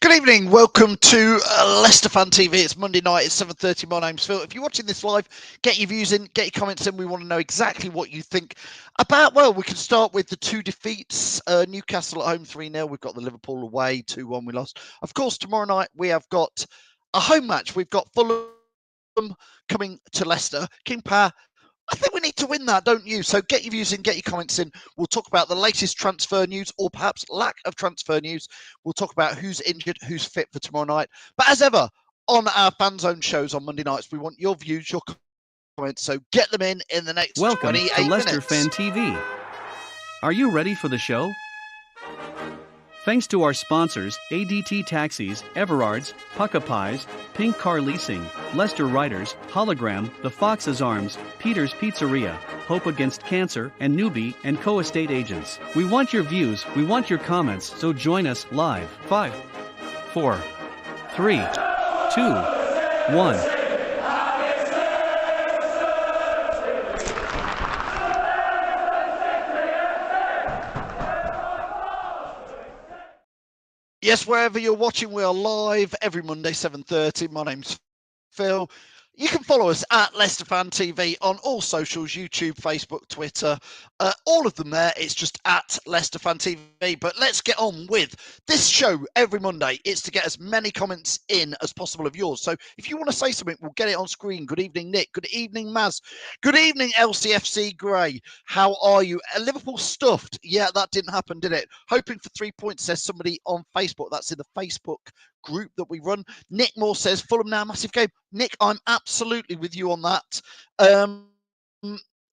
Good evening. Welcome to Leicester Fan TV. It's Monday night. It's 7:30. My name's Phil. If you're watching this live, get your views in, get your comments in. We want to know exactly what you think about. Well, we can start with the two defeats. Newcastle at home 3-0. We've got the Liverpool away 2-1. We lost. Of course, tomorrow night we have got a home match. We've got Fulham coming to Leicester. King Power. I think we need to win that, don't you? So get your views in, get your comments in. We'll talk about the latest transfer news or perhaps lack of transfer news. We'll talk about who's injured, who's fit for tomorrow night. But as ever, on our Fan Zone shows on Monday nights, we want your views, your comments. So get them in the next Welcome 28 to Leicester minutes. Fan TV. Are you ready for the show? Thanks to our sponsors, ADT Taxis, Everard's, Pucka Pies, Pink Car Leasing, Leicester Riders, Hologram, The Fox's Arms, Peter's Pizzeria, Hope Against Cancer, and Newbie and Co-Estate Agents. We want your views, we want your comments, so join us live. 5, 4, 3, 2, 1. Yes, wherever you're watching, we are live every Monday, 7:30. My name's Phil. You can follow us at Leicester Fan TV on all socials, YouTube, Facebook, Twitter, all of them there. It's just at Leicester Fan TV. But let's get on with this show every Monday. It's to get as many comments in as possible of yours. So if you want to say something, we'll get it on screen. Good evening, Nick. Good evening, Maz. Good evening, LCFC Gray. How are you? Liverpool stuffed. Yeah, that didn't happen, did it? Hoping for 3 points, says somebody on Facebook. That's in the Facebook group that we run. Nick Moore says Fulham now, massive game. Nick, I'm absolutely with you on that.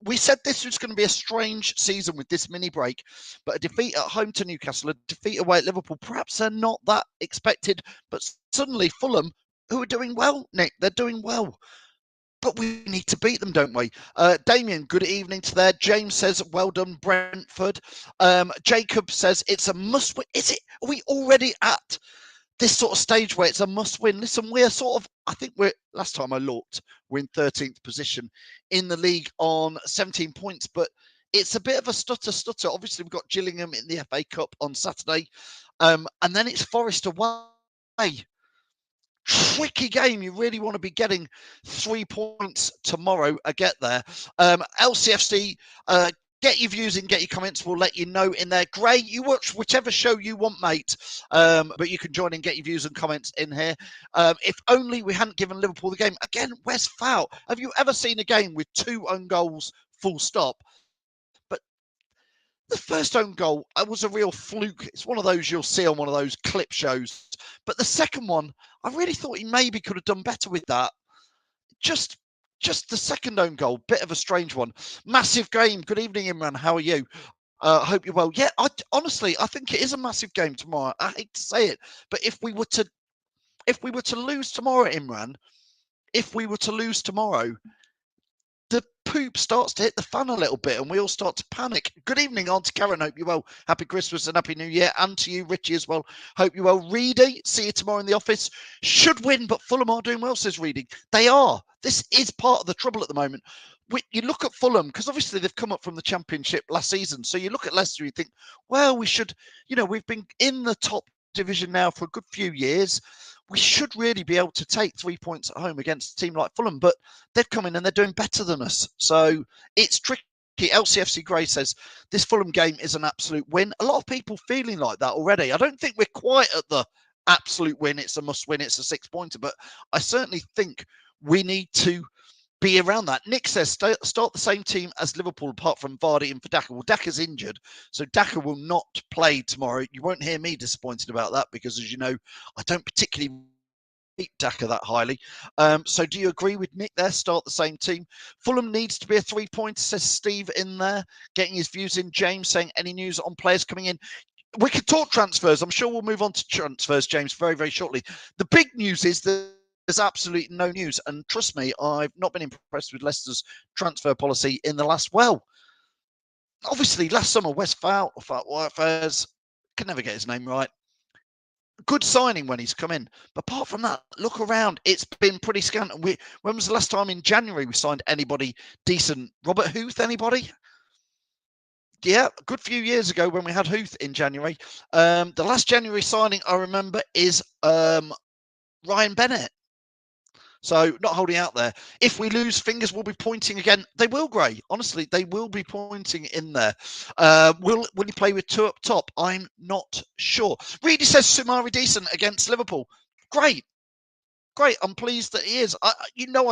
We said this was going to be a strange season with this mini break, but a defeat at home to Newcastle, a defeat away at Liverpool, perhaps they're not that expected, but suddenly Fulham, who are doing well, Nick, they're doing well. But we need to beat them, don't we? Damien, good evening to there. James says, well done, Brentford. Jacob says, it's a must win. Is it? Are we already at this sort of stage where it's a must win? Listen, we're sort of, I think last time I looked, we're in 13th position in the league on 17 points, but it's a bit of a stutter. Obviously, we've got Gillingham in the FA Cup on Saturday, and then it's Forest away. Tricky game. You really want to be getting 3 points tomorrow. I get there. LCFC, get your views in, get your comments. We'll let you know in there. Gray, you watch whichever show you want, mate. But you can join in, get your views and comments in here. If only we hadn't given Liverpool the game. Again, where's foul? Have you ever seen a game with 2 own goals, full stop? But the first own goal was a real fluke. It's one of those you'll see on one of those clip shows. But the second one, I really thought he maybe could have done better with that. Just the second own goal, bit of a strange one. Massive game. Good evening, Imran. How are you? Hope you're well. Yeah, honestly, I think it is a massive game tomorrow. I hate to say it, but if we were to lose tomorrow, Imran, the poop starts to hit the fan a little bit and we all start to panic. Good evening, Auntie Karen. Hope you're well. Happy Christmas and Happy New Year. And to you, Richie, as well. Hope you're well. Reedy, see you tomorrow in the office. Should win, but Fulham are doing well, says Reedy. They are. This is part of the trouble at the moment. You look at Fulham, because obviously they've come up from the Championship last season. So you look at Leicester, you think, well, we should, we've been in the top division now for a good few years. We should really be able to take 3 points at home against a team like Fulham, but they've come in and they're doing better than us. So it's tricky. LCFC Gray says this Fulham game is an absolute win. A lot of people feeling like that already. I don't think we're quite at the absolute win. It's a must win. It's a 6-pointer, but I certainly think we need to be around that. Nick says start the same team as Liverpool apart from Vardy and Daka. Well, Daka's injured, so Daka will not play tomorrow. You won't hear me disappointed about that because, as you know, I don't particularly rate Daka that highly. So do you agree with Nick there? Start the same team. Fulham needs to be a 3-pointer, says Steve in there, getting his views in. James saying any news on players coming in? We could talk transfers. I'm sure we'll move on to transfers, James, very, very shortly. The big news is that there's absolutely no news. And trust me, I've not been impressed with Leicester's transfer policy in the last, obviously last summer, West Whitefairs, can never get his name right. Good signing when he's come in. But apart from that, look around. It's been pretty scant. And when was the last time in January we signed anybody decent? Robert Huth, anybody? Yeah, a good few years ago when we had Huth in January. The last January signing I remember is Ryan Bennett. So not holding out there. If we lose, fingers will be pointing again. They will, Gray. Honestly, they will be pointing in there. Will he play with two up top? I'm not sure. Reedy says Sumari decent against Liverpool. Great. Great. I'm pleased that he is. I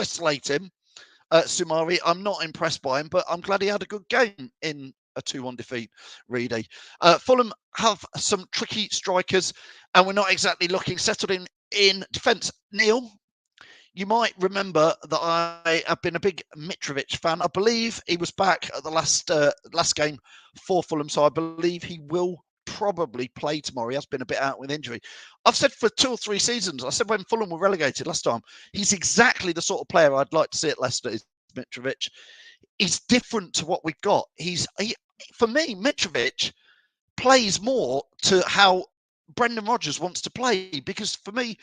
slate him, Sumari. I'm not impressed by him, but I'm glad he had a good game in a 2-1 defeat, Reedy. Fulham have some tricky strikers, and we're not exactly looking settled in defence. Neil, you might remember that I have been a big Mitrovic fan. I believe he was back at the last game for Fulham, so I believe he will probably play tomorrow. He has been a bit out with injury. I've said for 2 or 3 seasons, I said when Fulham were relegated last time, he's exactly the sort of player I'd like to see at Leicester, is Mitrovic. He's different to what we've got. For me, Mitrovic plays more to how Brendan Rodgers wants to play, because for me,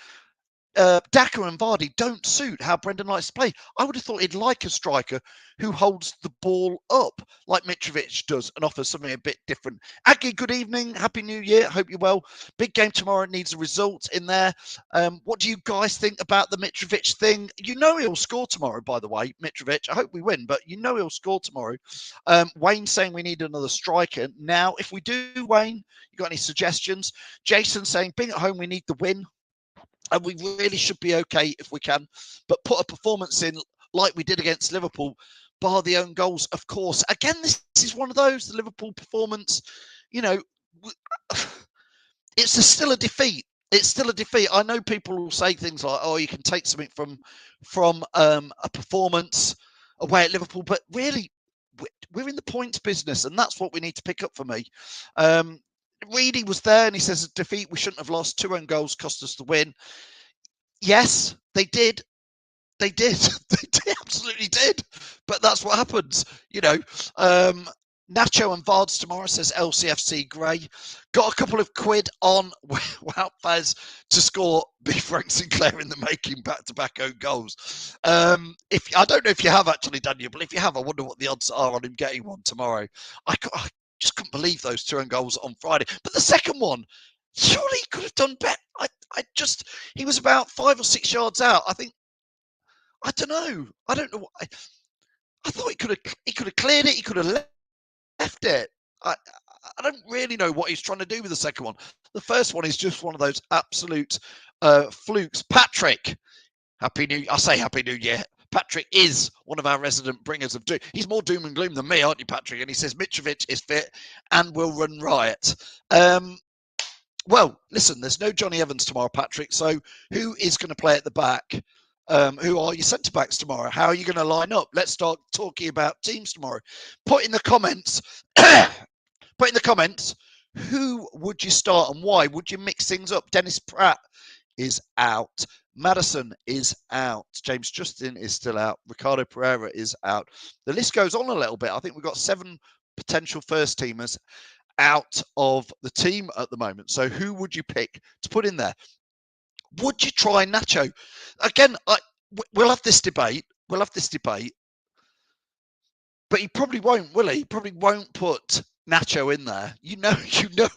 Daka and Vardy don't suit how Brendan likes to play. I would have thought he'd like a striker who holds the ball up like Mitrovic does and offers something a bit different. Aggie, good evening. Happy New Year. Hope you're well. Big game tomorrow. Needs a result in there. What do you guys think about the Mitrovic thing? You know he'll score tomorrow, by the way, Mitrovic. I hope we win, but you know he'll score tomorrow. Wayne saying we need another striker. Now, if we do, Wayne, you got any suggestions? Jason saying being at home, we need the win. And we really should be okay if we can, but put a performance in like we did against Liverpool, bar the own goals, of course. Again, this is one of those, the Liverpool performance, you know, still a defeat. It's still a defeat. I know people will say things like, "Oh, you can take something from a performance away at Liverpool," but really, we're in the points business, and that's what we need to pick up for me. Reedy was there, and he says, defeat, we shouldn't have lost. 2 own goals cost us the win. Yes, they did. They did. They absolutely did. But that's what happens, you know. Nacho and Vards tomorrow, says LCFC Gray. Got a couple of quid on Wout Faz to score B. Frank Sinclair in the making back-to-back own goals. If I don't know if you have actually, Daniel, but if you have, I wonder what the odds are on him getting one tomorrow. I just couldn't believe those 2 own goals on Friday. But the second one, surely he could have done better. He was about 5 or 6 yards out. I don't know. I don't know. I thought he could have cleared it. He could have left it. I don't really know what he's trying to do with the second one. The first one is just one of those absolute flukes. Patrick, Happy New Year. Patrick is one of our resident bringers of doom. He's more doom and gloom than me, aren't you, Patrick? And he says Mitrovic is fit and will run riot. Well, listen, there's no Johnny Evans tomorrow, Patrick. So who is going to play at the back? Who are your centre backs tomorrow? How are you going to line up? Let's start talking about teams tomorrow. Put in the comments. Put in the comments. Who would you start and why? Would you mix things up? Dennis Pratt is out. Madison is out. James Justin is still out. Ricardo Pereira is out. The list goes on a little bit. I think we've got 7 potential first teamers out of the team at the moment. So who would you pick to put in there? Would you try Nacho? Again, we'll have this debate. But he probably won't, will he? He probably won't put Nacho in there. You know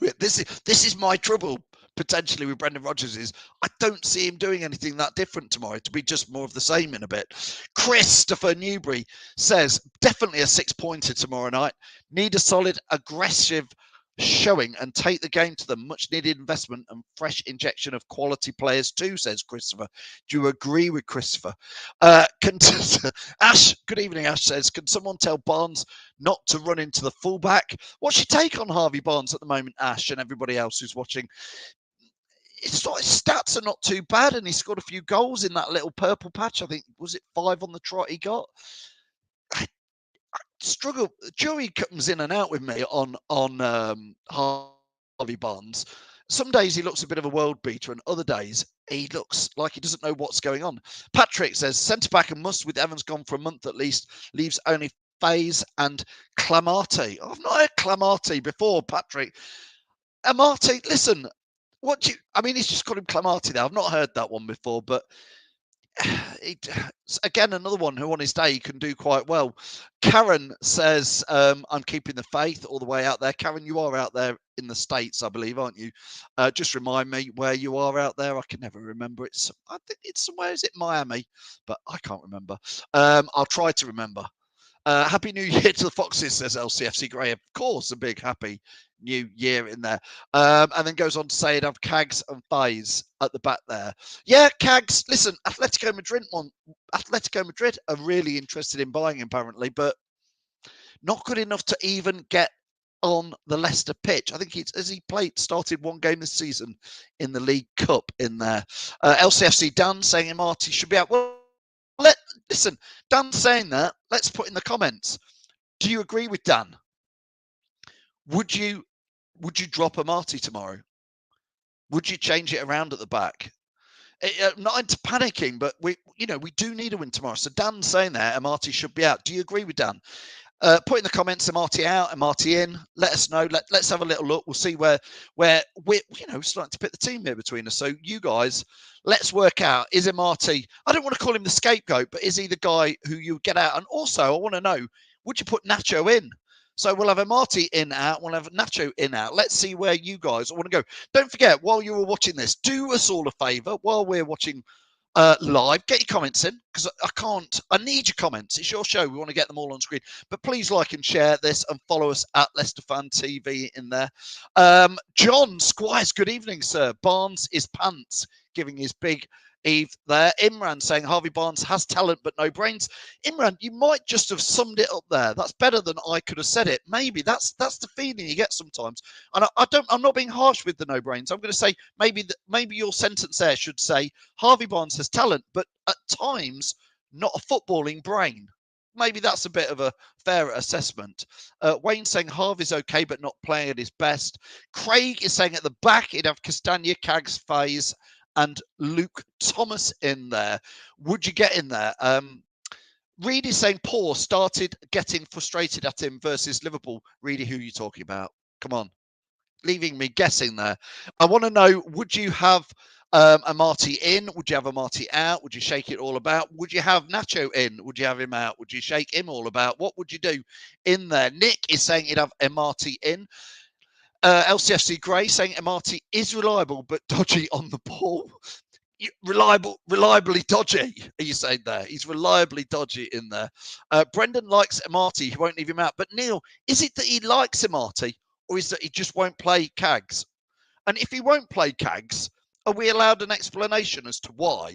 it. This is my trouble potentially with Brendan Rodgers is I don't see him doing anything that different tomorrow, to be just more of the same in a bit. Christopher Newbury says definitely a 6-pointer tomorrow night. Need a solid, aggressive showing and take the game to them. Much needed investment and fresh injection of quality players too, says Christopher. Do you agree with Christopher? Ash, good evening, Ash says, can someone tell Barnes not to run into the fullback? What's your take on Harvey Barnes at the moment, Ash, and everybody else who's watching? His stats are not too bad, and he scored a few goals in that little purple patch. I think, was it 5 on the trot he got? I struggle. Jury comes in and out with me on Harvey Barnes. Some days he looks a bit of a world beater, and other days he looks like he doesn't know what's going on. Patrick says centre-back and must, with Evans gone for a month at least, leaves only Faze and Clamarte. I've not heard Clamarte before, Patrick. Amarte, listen, he's just called him Clamarte there. I've not heard that one before, but Again, another one who on his day can do quite well. Karen says, I'm keeping the faith all the way out there. Karen, you are out there in the States, I believe, aren't you? Just remind me where you are out there. I can never remember. I think it's somewhere, is it Miami? But I can't remember. I'll try to remember. Happy New Year to the Foxes, says LCFC Grey. Of course, a big happy new year in there. And then goes on to say, I'd have Cags and Fays at the back there. Yeah, Cags, listen, Atletico Madrid are really interested in buying him, apparently, but not good enough to even get on the Leicester pitch. I think started one game this season in the League Cup in there. LCFC Dan saying Marty should be out. Well, listen, Dan saying that, let's put in the comments. Do you agree with Dan? Would you drop Amati tomorrow? Would you change it around at the back? Not into panicking, but we do need a win tomorrow. So Dan's saying that Amati should be out. Do you agree with Dan? Put in the comments Amati out, Amati in. Let us know. Let's have a little look. We'll see where we're starting to pick the team here between us. So you guys, let's work out, is Amati, I don't want to call him the scapegoat, but is he the guy who you get out? And also I want to know, would you put Nacho in? So we'll have Amati in out, we'll have Nacho in out. Let's see where you guys want to go. Don't forget, while you were watching this, do us all a favour while we're watching live, get your comments in, because I need your comments. It's your show. We want to get them all on screen. But please like and share this and follow us at Leicester Fan TV in there. John Squires, good evening, sir. Barnes is pants, giving his big Eve there. Imran saying Harvey Barnes has talent but no brains. Imran, you might just have summed it up there. That's better than I could have said it. Maybe that's the feeling you get sometimes. And I'm not being harsh with the no brains. I'm going to say maybe your sentence there should say Harvey Barnes has talent, but at times not a footballing brain. Maybe that's a bit of a fairer assessment. Wayne saying Harvey's okay, but not playing at his best. Craig is saying at the back he'd have Castagna, Cags, Fays, and Luke Thomas in there. Would you get in there? Reed is saying Paul started getting frustrated at him versus Liverpool. Reedy, who are you talking about? Come on. Leaving me guessing there. I want to know, would you have Amati in? Would you have Amati out? Would you shake it all about? Would you have Nacho in? Would you have him out? Would you shake him all about? What would you do in there? Nick is saying he'd have Amati in. LCFC Grey saying Amati is reliable but dodgy on the ball. Reliably dodgy, are you saying there? He's reliably dodgy in there. Brendan likes Amati, he won't leave him out. But Neil, is it that he likes Amati, or is that he just won't play Cags? And if he won't play Cags, are we allowed an explanation as to why?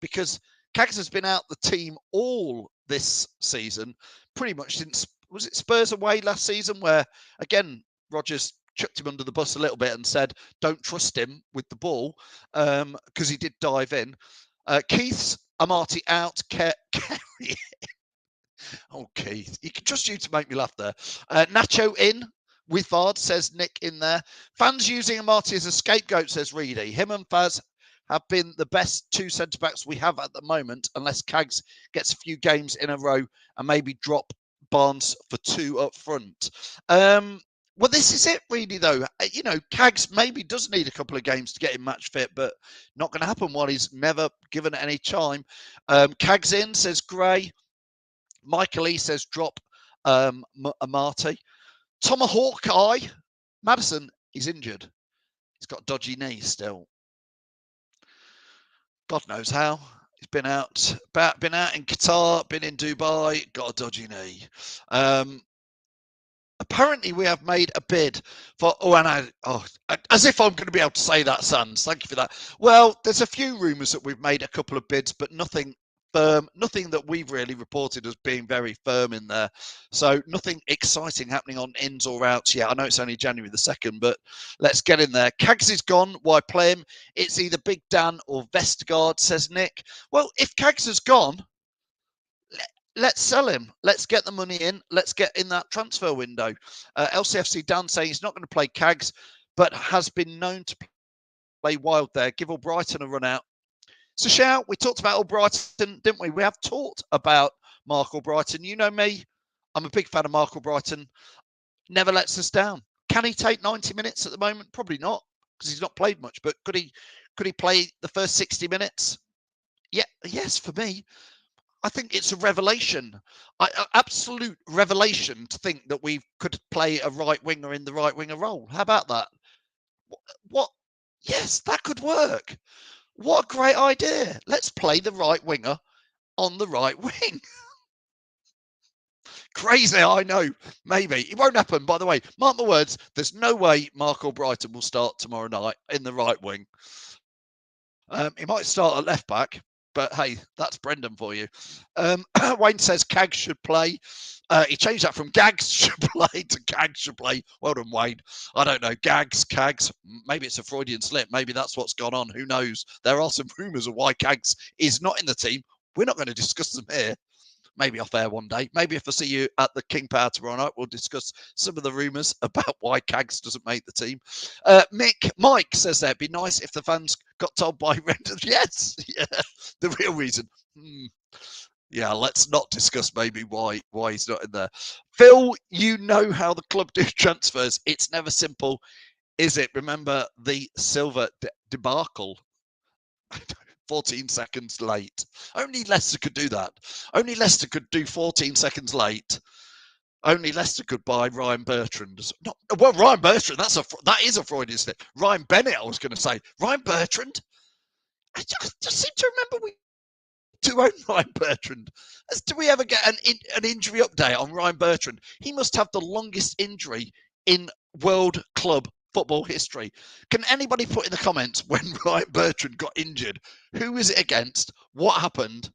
Because Cags has been out the team all this season, pretty much since, was it Spurs away last season, where, again, Rodgers chucked him under the bus a little bit and said, don't trust him with the ball, because he did dive in. Keith's Amati out, Kerry. Oh, Keith, you can trust you to make me laugh there. Nacho in with Vard, says Nick in there. Fans using Amati as a scapegoat, says Reedy. Him and Faz have been the best two centre-backs we have at the moment, unless Cags gets a few games in a row and maybe drop Barnes for two up front. Well, this is it, really, though. Cags maybe does need a couple of games to get him match fit, but not going to happen while he's never given it any time. Cags in, says Gray. Michael E says drop Amati. Tomahawk Eye. Madison, he's injured. He's got a dodgy knee still. God knows how. He's been out in Qatar, been in Dubai, got a dodgy knee. Apparently, we have made a bid for. As if I'm going to be able to say that, Sans. Thank you for that. Well, there's a few rumours that we've made a couple of bids, but nothing firm, nothing that we've really reported as being very firm in there. So nothing exciting happening on ins or outs yet. I know it's only January the 2nd, but let's get in there. Cags is gone. Why play him? It's either Big Dan or Vestergaard, says Nick. Well, if Cags has gone, let's sell him. Let's get the money in. Let's get in that transfer window. LCFC Dan saying he's not going to play Cags, but has been known to play wild there. Give Albrighton a run out. So, shout. We talked about Albrighton, didn't we? We have talked about Mark Albrighton. You know me. I'm a big fan of Mark Albrighton. Never lets us down. Can he take 90 minutes at the moment? Probably not, because he's not played much. But could he play the first 60 minutes? Yeah, yes, for me, I think it's a revelation, absolute revelation to think that we could play a right winger in the right winger role. How about that? What? Yes, that could work. What a great idea. Let's play the right winger on the right wing. Crazy, I know. Maybe. It won't happen, by the way. Mark my words, there's no way Mark Albrighton will start tomorrow night in the right wing. He might start at left back, but hey, that's Brendan for you. Wayne says Cags should play. He changed that from Gags should play to Cags should play. Well done, Wayne. I don't know. Gags, Cags. Maybe it's a Freudian slip. Maybe that's what's gone on. Who knows? There are some rumours of why Cags is not in the team. We're not going to discuss them here. Maybe off air one day. Maybe if I see you at the King Power tomorrow night, we'll discuss some of the rumours about why Cags doesn't make the team. Mike says there, it'd be nice if the fans got told by Renders. Yes, yeah, the real reason. Yeah, let's not discuss maybe why he's not in there. Phil, you know how the club do transfers. It's never simple, is it? Remember the Silva debacle? 14 seconds late. Only Leicester could do that. Only Leicester could do 14 seconds late. Only Leicester could buy Ryan Bertrand. Ryan Bertrand, that is a Freudian slip. Ryan Bennett, I was going to say. Ryan Bertrand? I just seem to remember we do own Ryan Bertrand. Do we ever get an injury update on Ryan Bertrand? He must have the longest injury in world club football history. Can anybody put in the comments when Ryan Bertrand got injured? Who was it against? What happened?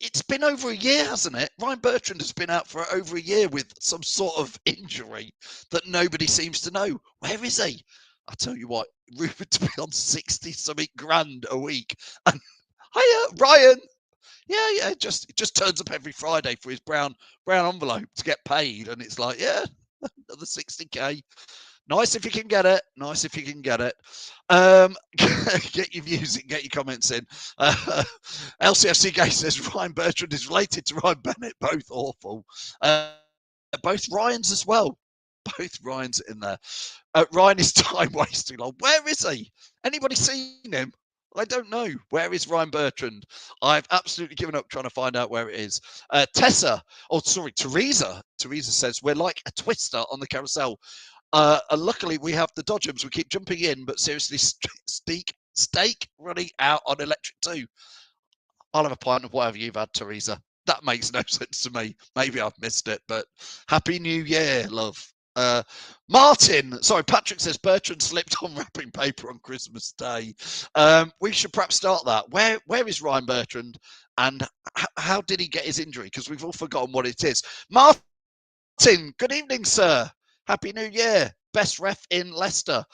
It's been over a year, hasn't it? Ryan Bertrand has been out for over a year with some sort of injury that nobody seems to know. Where is he? I tell you what, rumored to be on 60 something grand a week. And hiya, Ryan. Yeah, it just turns up every Friday for his brown envelope to get paid, and it's like, yeah, another 60k. Nice if you can get it. Nice if you can get it. Get your views in, get your comments in. LCFC Gay says Ryan Bertrand is related to Ryan Bennett. Both awful. Both Ryans as well. Both Ryans in there. Ryan is time wasting. Like, where is he? Anybody seen him? I don't know. Where is Ryan Bertrand? I've absolutely given up trying to find out where it is. Teresa Teresa says, we're like a twister on the carousel. Luckily, we have the Dodgems. We keep jumping in, but seriously, steak running out on electric too. I'll have a pint of whatever you've had, Teresa. That makes no sense to me. Maybe I've missed it, but Happy New Year, love. Patrick says Bertrand slipped on wrapping paper on Christmas Day. We should perhaps start that. Where is Ryan Bertrand, and how did he get his injury? Because we've all forgotten what it is. Martin, good evening, sir. Happy New Year. Best ref in Leicester.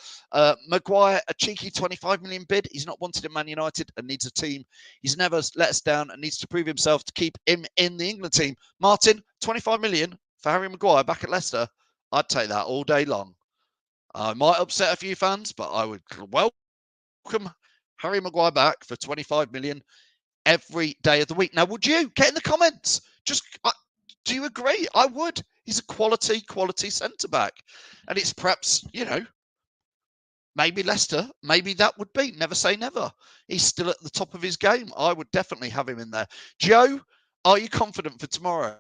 Maguire, a cheeky 25 million bid. He's not wanted at Man United and needs a team. He's never let us down and needs to prove himself to keep him in the England team. Martin, 25 million for Harry Maguire back at Leicester. I'd take that all day long. I might upset a few fans, but I would welcome Harry Maguire back for 25 million every day of the week. Now, would you? Get in the comments. Do you agree? I would. He's a quality centre-back. And it's perhaps, maybe Leicester, maybe that would be. Never say never. He's still at the top of his game. I would definitely have him in there. Joe, are you confident for tomorrow?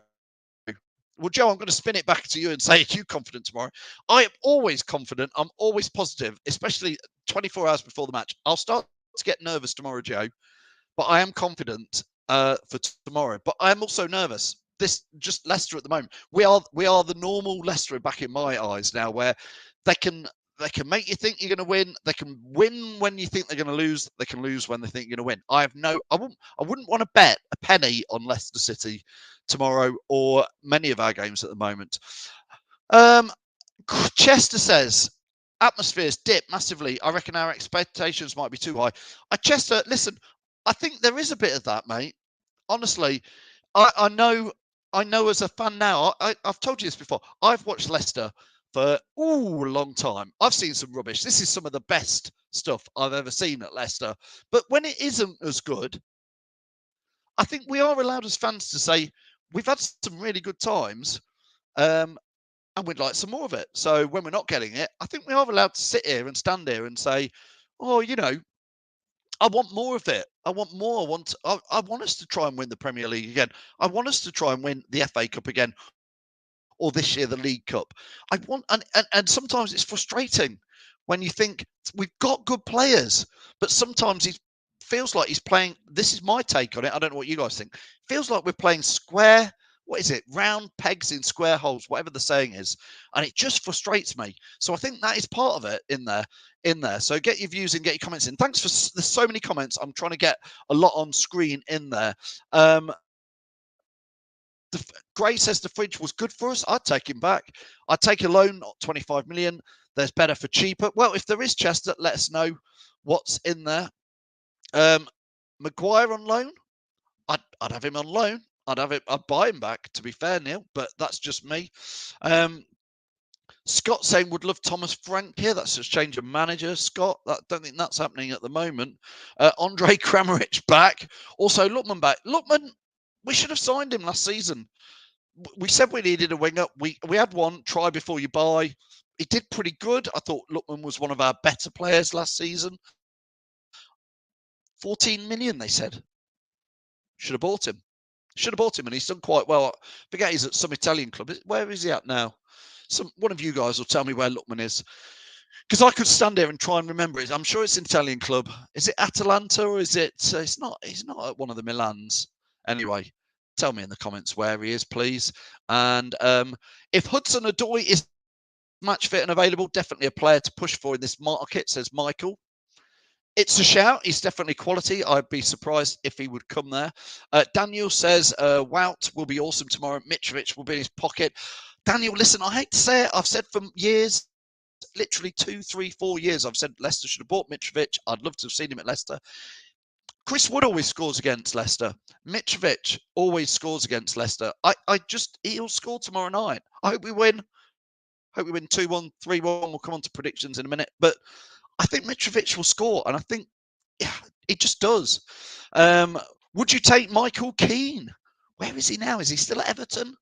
Well, Joe, I'm going to spin it back to you and say, are you confident tomorrow? I am always confident. I'm always positive, especially 24 hours before the match. I'll start to get nervous tomorrow, Joe, but I am confident for tomorrow. But I am also nervous. This just Leicester at the moment. We are the normal Leicester back in my eyes now, where they can make you think you're going to win. They can win when you think they're going to lose. They can lose when they think you're going to win. I wouldn't want to bet a penny on Leicester City tomorrow or many of our games at the moment. Chester says atmospheres dip massively. I reckon our expectations might be too high. Chester, listen, I think there is a bit of that, mate. Honestly, I know as a fan now, I've told you this before. I've watched Leicester for a long time. I've seen some rubbish. This is some of the best stuff I've ever seen at Leicester. But when it isn't as good, I think we are allowed as fans to say we've had some really good times, and we'd like some more of it. So when we're not getting it, I think we are allowed to sit here and stand here and say, oh, I want more of it. I want more. I want us to try and win the Premier League again. I want us to try and win the FA Cup again, or this year the League Cup. I want, and sometimes it's frustrating when you think we've got good players, but sometimes he feels like he's playing. This is my take on it. I don't know what you guys think. Feels like we're playing square. What is it? Round pegs in square holes, whatever the saying is, and it just frustrates me. So I think that is part of it in there. So get your views and get your comments in. Thanks for there's so many comments. I'm trying to get a lot on screen in there. Gray says the fridge was good for us. I'd take him back. I'd take a loan, not 25 million. There's better for cheaper. Well, if there is, Chester, let us know what's in there. Maguire on loan. I'd have him on loan. I'd buy him back, to be fair, Neil, but that's just me. Scott saying would love Thomas Frank here. That's just change of manager. Scott, I don't think that's happening at the moment. Andre Kramaric back. Also, Lookman back. Lookman, we should have signed him last season. We said we needed a winger. We had one. Try before you buy. He did pretty good. I thought Lookman was one of our better players last season. 14 million, they said. Should have bought him. And he's done quite well. I forget he's at some Italian club. Where is he at now? One of you guys will tell me where Lookman is, because I could stand here and try and remember it. I'm sure it's an Italian club. Is it Atalanta or is it? It's not. He's not at one of the Milans. Anyway, tell me in the comments where he is, please. And if Hudson-Odoi is match fit and available, definitely a player to push for in this market, says Michael. It's a shout. He's definitely quality. I'd be surprised if he would come there. Daniel says Wout will be awesome tomorrow. Mitrovic will be in his pocket. Daniel, listen, I hate to say it. I've said for years, literally 2, 3, 4 years, I've said Leicester should have bought Mitrovic. I'd love to have seen him at Leicester. Chris Wood always scores against Leicester. Mitrovic always scores against Leicester. He'll score tomorrow night. I hope we win. 2-1, 3-1. We'll come on to predictions in a minute. But I think Mitrovic will score, and I think it just does. Would you take Michael Keane? Where is he now? Is he still at Everton?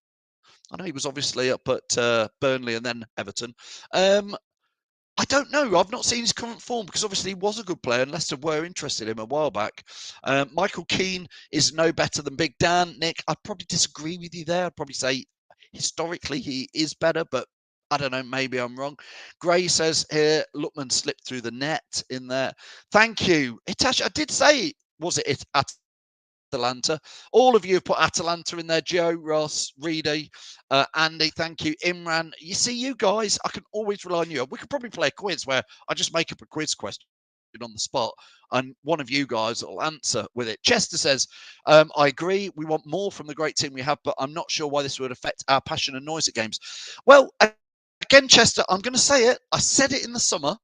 I know he was obviously up at Burnley and then Everton. I don't know. I've not seen his current form because obviously he was a good player and Leicester were interested in him a while back. Michael Keane is no better than Big Dan. Nick, I'd probably disagree with you there. I'd probably say historically he is better, but I don't know. Maybe I'm wrong. Gray says here, Lookman slipped through the net in there. Thank you. Hitachi, I did say, was it Atalanta? All of you have put Atalanta in there. Joe, Ross, Reedy, Andy, thank you. Imran, you see, you guys, I can always rely on you. We could probably play a quiz where I just make up a quiz question on the spot and one of you guys will answer with it. Chester says, I agree. We want more from the great team we have, but I'm not sure why this would affect our passion and noise at games. Well, again, Chester, I'm going to say it. I said it in the summer.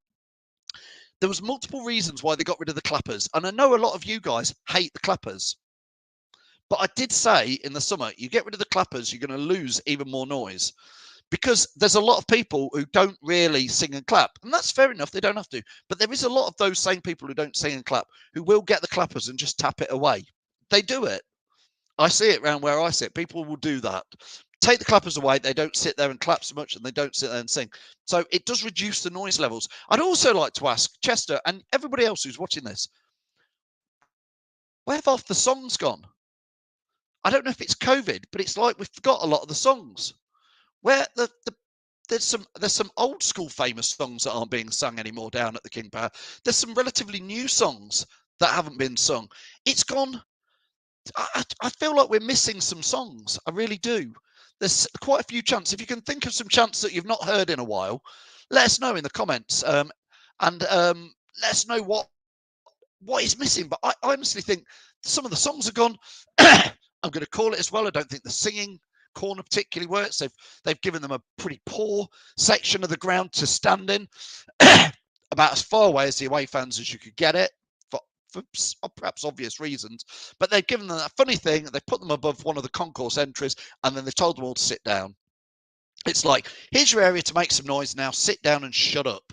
There was multiple reasons why they got rid of the clappers. And I know a lot of you guys hate the clappers. But I did say in the summer, you get rid of the clappers, you're going to lose even more noise. Because there's a lot of people who don't really sing and clap. And that's fair enough, they don't have to. But there is a lot of those same people who don't sing and clap who will get the clappers and just tap it away. They do it. I see it around where I sit. People will do that. Take the clappers away. They don't sit there and clap so much and they don't sit there and sing. So it does reduce the noise levels. I'd also like to ask Chester and everybody else who's watching this, where have half the songs gone? I don't know if it's COVID, but it's like we've forgot a lot of the songs. Where there's some old school famous songs that aren't being sung anymore down at the King Power. There's some relatively new songs that haven't been sung. It's gone. I feel like we're missing some songs. I really do. There's quite a few chants. If you can think of some chants that you've not heard in a while, let us know in the comments. And let us know what is missing. But I honestly think some of the songs are gone. I'm going to call it as well. I don't think the singing corner particularly works. They've given them a pretty poor section of the ground to stand in, about as far away as the away fans as you could get it, for perhaps obvious reasons. But they've given them that funny thing. They put them above one of the concourse entries, and then they've told them all to sit down. It's like, here's your area to make some noise now. Sit down and shut up.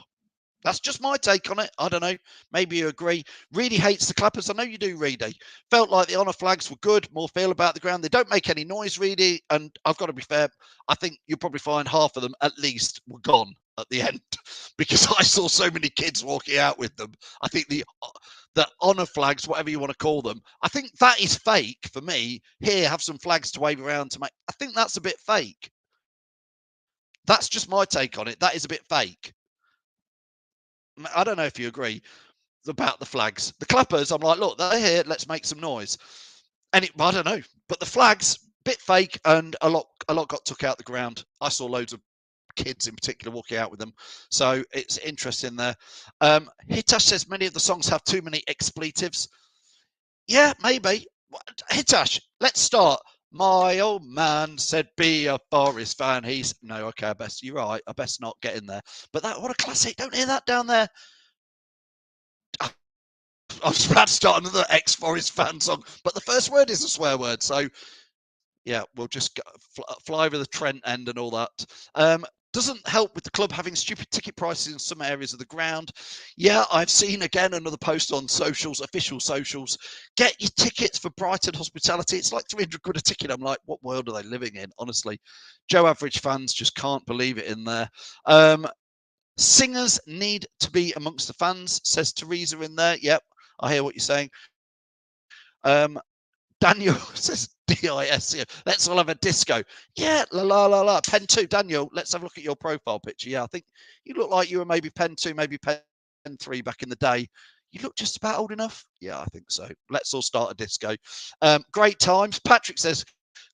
That's just my take on it. I don't know. Maybe you agree. Reedy hates the clappers. I know you do, Reedy. Felt like the honour flags were good. More feel about the ground. They don't make any noise, Reedy. And I've got to be fair. I think you'll probably find half of them at least were gone at the end because I saw so many kids walking out with them. I think the the honour flags, whatever you want to call them. I think that is fake for me. Here, have some flags to wave around to make. I think that's a bit fake. That's just my take on it. That is a bit fake. I don't know if you agree about the flags. The clappers, I'm like, look, they're here. Let's make some noise. And I don't know, but the flags, bit fake, and a lot got took out the ground. I saw loads of kids in particular walking out with them, so it's interesting there. Hitash says many of the songs have too many expletives. Yeah, maybe. Hitash, let's start. My old man said, "Be a Forest fan." He's no, okay. You're right. I best not get in there. But what a classic! Don't hear that down there. I was about to start another ex-Forest fan song, but the first word is a swear word, so yeah, we'll just fly over the Trent end and all that. Doesn't help with the club having stupid ticket prices in some areas of the ground. Yeah, I've seen again another post on socials, official socials. Get your tickets for Brighton Hospitality. It's like 300 quid a ticket. I'm like, what world are they living in? Honestly, Joe Average fans just can't believe it in there. Singers need to be amongst the fans, says Teresa in there. Yep, I hear what you're saying. Daniel says DIS here. Let's all have a disco. Yeah, la la la la. Pen 2, Daniel, let's have a look at your profile picture. Yeah, I think you look like you were maybe Pen 2, maybe Pen 3 back in the day. You look just about old enough. Yeah, I think so. Let's all start a disco. Great times. Patrick says,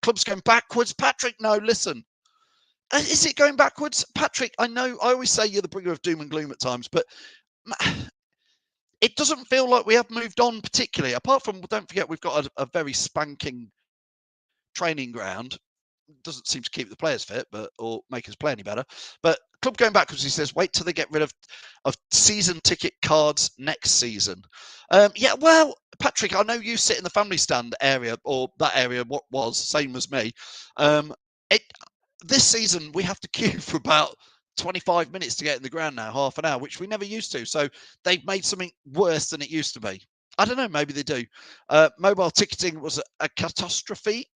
club's going backwards. Patrick, no, listen. Is it going backwards? Patrick, I know, I always say you're the bringer of doom and gloom at times, but it doesn't feel like we have moved on particularly. Apart from, don't forget, we've got a very spanking training ground. Doesn't seem to keep the players fit, or make us play any better. But club going backwards, he says, wait till they get rid of season ticket cards next season. Yeah, well, Patrick, I know you sit in the family stand area, or that area what was, same as me. This season, we have to queue for about 25 minutes to get in the ground now, half an hour, which we never used to. So they've made something worse than it used to be. I don't know, maybe they do. Mobile ticketing was a catastrophic,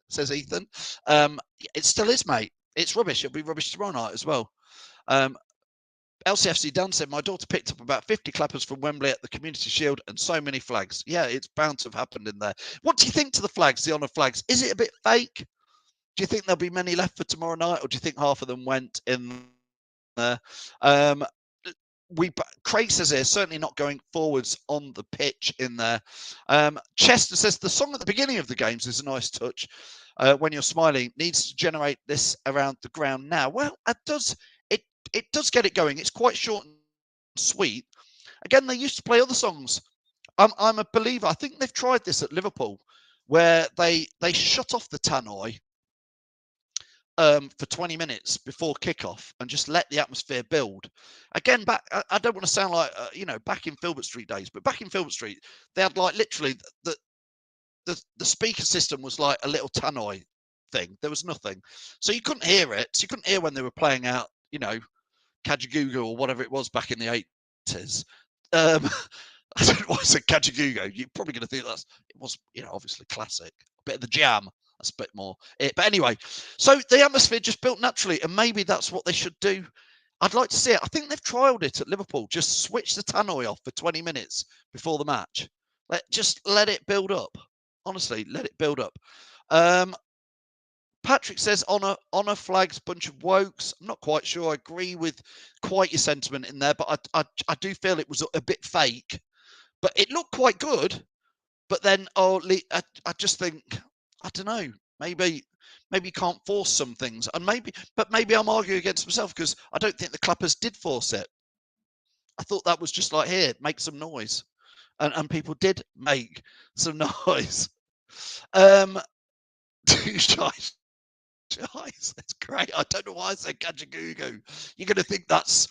says Ethan. It still is, mate. It's rubbish. It'll be rubbish tomorrow night as well. LCFC Dan said, my daughter picked up about 50 clappers from Wembley at the Community Shield and so many flags. Yeah, it's bound to have happened in there. What do you think to the flags, the honour flags? Is it a bit fake? Do you think there'll be many left for tomorrow night, or do you think half of them went in there? Craig says here, certainly not going forwards on the pitch in there. Chester says the song at the beginning of the games is a nice touch. When you're smiling, needs to generate this around the ground now. Well, it does get it going. It's quite short and sweet. Again, they used to play other songs. I'm a believer. I think they've tried this at Liverpool, where they shut off the tannoy for 20 minutes before kickoff and just let the atmosphere build. Again, I don't want to sound like back in Filbert Street days, but back in Filbert Street, they had like literally the speaker system was like a little tannoy thing. There was nothing, so you couldn't hear it. So you couldn't hear when they were playing out, Kajagoogoo or whatever it was back in the 80s. I don't know why I said Kajagoogoo. You're probably going to think it was, obviously classic. A bit of the Jam. That's a bit more. But anyway, so the atmosphere just built naturally, and maybe that's what they should do. I'd like to see it. I think they've trialled it at Liverpool. Just switch the tannoy off for 20 minutes before the match. Just let it build up. Honestly, let it build up. Patrick says honour flags, bunch of wokes. I'm not quite sure. I agree with quite your sentiment in there, but I do feel it was a bit fake. But it looked quite good. But then, I just think, I don't know. Maybe you can't force some things, and maybe I'm arguing against myself because I don't think the clappers did force it. I thought that was just like, here, make some noise, and people did make some noise. Two shy. That's great. I don't know why I said Kajagoogoo. You're going to think that's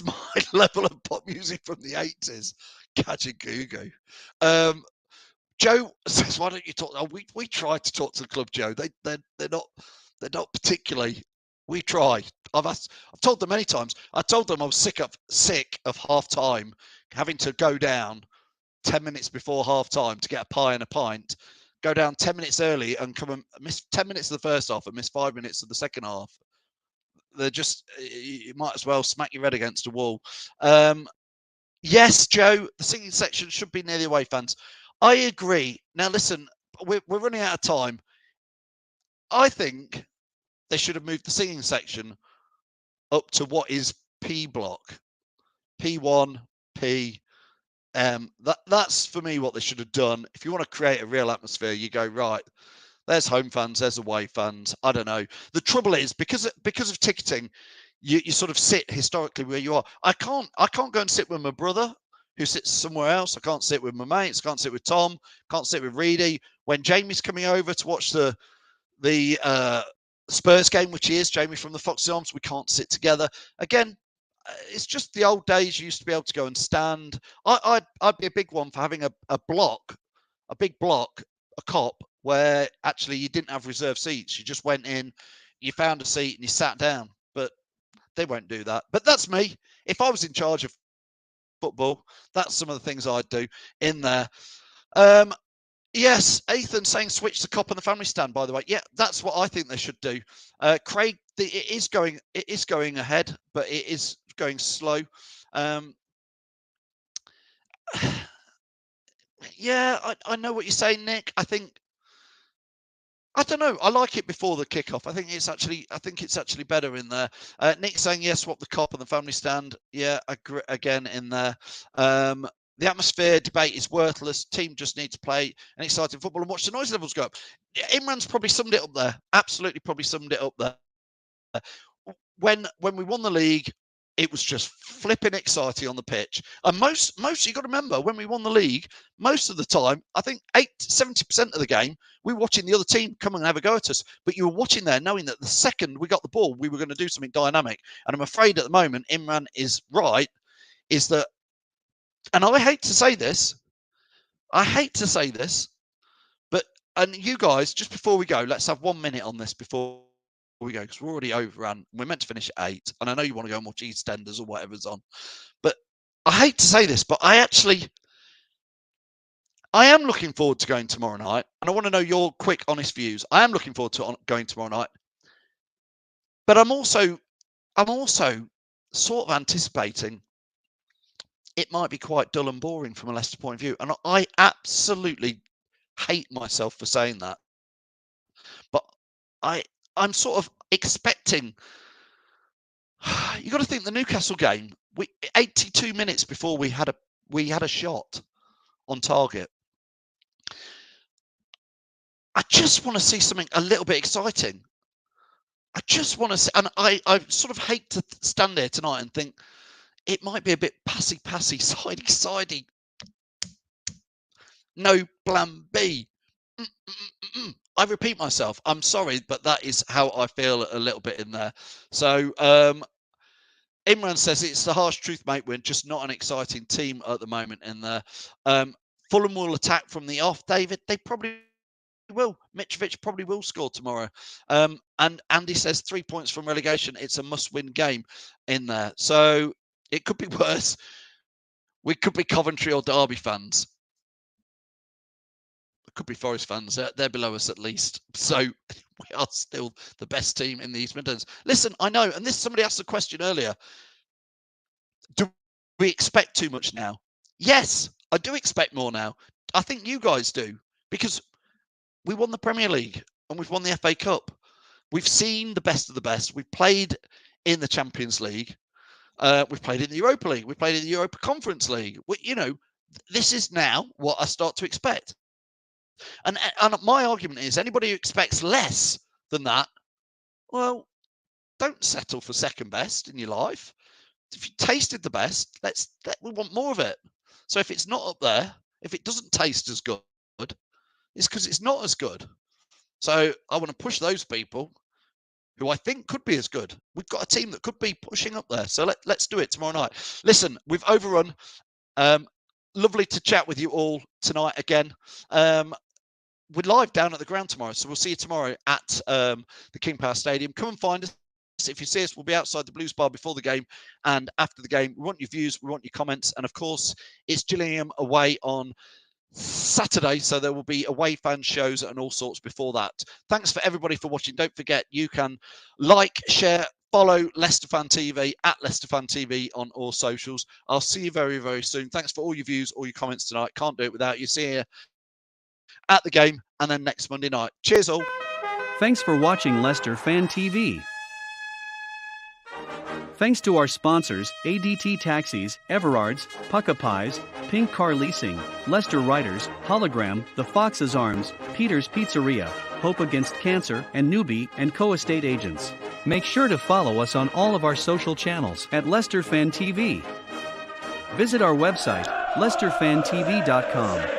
my level of pop music from the 80s. Kajagoogoo. Joe says, "Why don't you talk?" Oh, we tried to talk to the club, Joe. They're not particularly. We try. I've told them many times. I told them I was sick of half time, having to go down 10 minutes before half time to get a pie and a pint. Go down 10 minutes early and come and miss 10 minutes of the first half and miss 5 minutes of the second half. They're just, you might as well smack your head against a wall. Yes, Joe, the singing section should be near the away fans. I agree. Now, listen, we're running out of time. I think they should have moved the singing section up to what is P block, P1, P. That's for me what they should have done. If you want to create a real atmosphere, you go right. There's home fans, there's away fans. I don't know. The trouble is because of ticketing, you sort of sit historically where you are. I can't go and sit with my brother who sits somewhere else. I can't sit with my mates. I can't sit with Tom. Can't sit with Reedy. When Jamie's coming over to watch the Spurs game, which he is, Jamie from the Foxy Arms, we can't sit together. Again, it's just the old days. You used to be able to go and stand. I'd be a big one for having a block, a big block, a cop, where actually you didn't have reserved seats. You just went in, you found a seat, and you sat down. But they won't do that. But that's me. If I was in charge of football, that's some of the things I'd do in there. Yes, Ethan saying switch the cop and the family stand. By the way, yeah, that's what I think they should do. Craig, it is going ahead, but it is going slow. Yeah, I know what you're saying, Nick. I don't know. I like it before the kickoff. I think it's actually better in there. Nick saying yes, swap the cop and the family stand. Yeah, again in there. The atmosphere debate is worthless. Team just need to play an exciting football and watch the noise levels go up. Imran's probably summed it up there. Absolutely, probably summed it up there. When we won the league, it was just flipping exciting on the pitch. And most you got to remember, when we won the league, most of the time, I think 70% of the game, we were watching the other team come and have a go at us. But you were watching there knowing that the second we got the ball, we were going to do something dynamic. And I'm afraid at the moment, Imran is right, is that, and I hate to say this, but, and you guys, just before we go, let's have 1 minute on this before we go, because we're already overrun. We're meant to finish at 8, and I know you want to go and watch EastEnders or whatever's on. But I hate to say this, but I am looking forward to going tomorrow night, and I want to know your quick, honest views. I am looking forward to going tomorrow night, but I'm also sort of anticipating it might be quite dull and boring from a Leicester point of view, and I absolutely hate myself for saying that. But I'm sort of expecting. You got to think the Newcastle game. 82 minutes before we had a shot on target. I just want to see something a little bit exciting. I just want to see, and I sort of hate to stand there tonight and think it might be a bit passy, sidey. No plan B. I repeat myself. I'm sorry, but that is how I feel a little bit in there. So Imran says it's the harsh truth, mate. We're just not an exciting team at the moment in there. Fulham will attack from the off, David. They probably will. Mitrovic probably will score tomorrow. And Andy says 3 points from relegation. It's a must-win game in there. So it could be worse. We could be Coventry or Derby fans. It could be Forest fans. They're below us at least. So we are still the best team in the East Midlands. Listen, I know, and somebody asked a question earlier. Do we expect too much now? Yes, I do expect more now. I think you guys do, because we won the Premier League and we've won the FA Cup. We've seen the best of the best. We've played in the Champions League. We've played in the Europa League. We've played in the Europa Conference League. This is now what I start to expect. And my argument is anybody who expects less than that, well, don't settle for second best in your life. If you tasted the best, we want more of it. So if it's not up there, if it doesn't taste as good, it's because it's not as good. So I want to push those people who I think could be as good. We've got a team that could be pushing up there. So let's do it tomorrow night. Listen, we've overrun. Lovely to chat with you all tonight again. We're live down at the ground tomorrow, so we'll see you tomorrow at the King Power Stadium. Come and find us. If you see us, we'll be outside the Blues Bar before the game and after the game. We want your views, we want your comments, and of course, it's Gillingham away on Saturday, so there will be away fan shows and all sorts before that. Thanks for everybody for watching. Don't forget, you can like, share, Follow Leicester Fan TV at Leicester Fan TV on all socials. I'll see you very, very soon. Thanks for all your views, all your comments tonight. Can't do it without you. See you at the game and then next Monday night. Cheers all. Thanks for watching Leicester Fan TV. Thanks to our sponsors, ADT Taxis, Everards, Pucka Pies, Pink Car Leasing, Leicester Writers, Hologram, The Fox's Arms, Peter's Pizzeria, Hope Against Cancer, and Newbie & Co. Estate Agents. Make sure to follow us on all of our social channels at Leicester Fan TV. Visit our website, leicesterfantv.com.